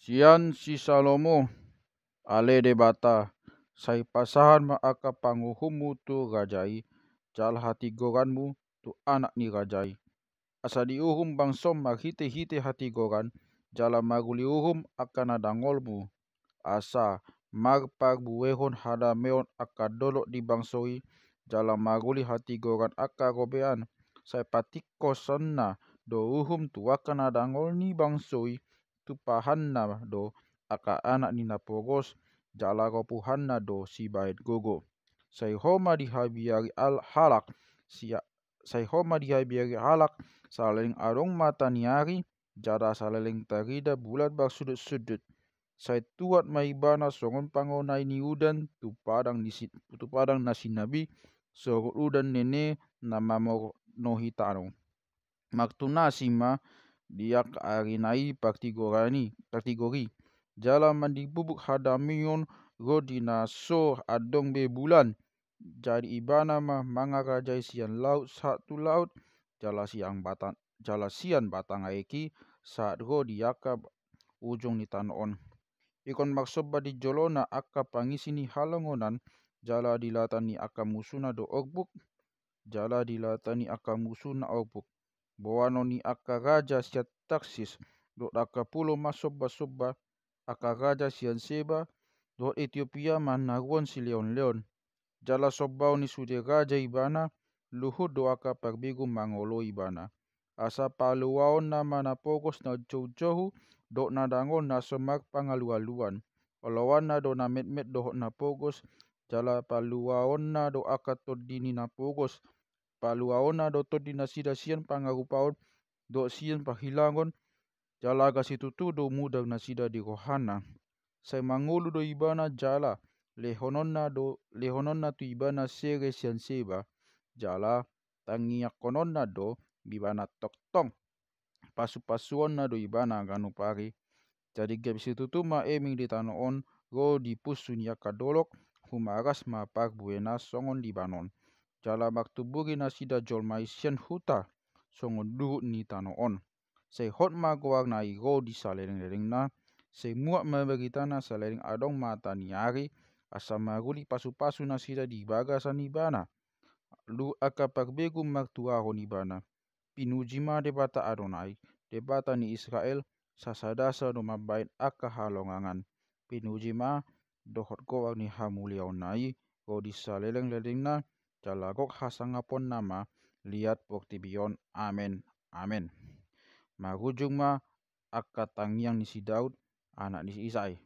Sian si Salomo ale debata sai pasahan ma aka panguhummu tu rajai jal hati goranmu tu anak ni rajai asa diuhum bangsom maghite-hite hati goran jala maguli uhum akan adangolmu asa marpar buehon hada meon aka dolok di bangsoi jala maguli hati goran aka robean sai patiko sonna do uhum tu akan adangol ni bangsoi tu pahanna do aka anak ni napogos jala ropuhanna do si bait gogo sai homa dihabiari al halak sia sai homa dihabiari halak saling arong mata niari jada saling tarida bulat barsudut-sudut sai tuat maibana songon pangonai ni udan tu padang nasi nabi sorot udan nene nama nohitano maktuna sima dia arinai partigori jala mandi bubuk hadamion rodina so adong be bulan jadi ibana mah mangarajai sian laut satu laut jala sian batang aeki saat ro diaka ujung ni tanoon ikon maksoba di jolona aka pangisi ni halongonan jala dilatani aka musuna do ogbuk jala dilatani aka musuna ogbuk boano ni aka raja siat taksis do aka pulo masoba-soba aka raja sian Seba do Ethiopia manaruan si leon-leon jala sobau ni sude raja ibana luhut do aka parbegu mangolo ibana asa paluaon na mana pogos na jauh-jauh do na dangon na semak pangalu-aluan olawan na do na met-met do na pogos jala paluaon na do aka todini na pogos paluaon na do todina sida sian pangarupaon do sian pahilangon jala gasitutu do mudag na sida di rohana sai mangulu do ibana jala lehononna tu ibana sere sian Seba jala tangiak kononna do bibana toktong pasu-pasuonna do ibana ganu pari jadi gabisitutu ma eming di tanoon go di pusun yakadolok humaras ma par buena songon di banon jala maktuburi na sida jolmai sian huta songon duhut ni tanoon sai hot ma goar na go di salering-lering na sai muak ma beritana salering adong mata niari asa maruli pasu-pasu na sida di bagasan ibana lu aka parbegu martuahon ibana pinuji ma debata Adonai debata ni Israel sasadasa do mabain aka halongangan pinuji ma dohot goar ni hamuliaon nai go di saleleng-leleng na jalagok hasangapon nama lihat poktibion amen amen marujung ma aka tangiang ni si Daud anak ni si Isai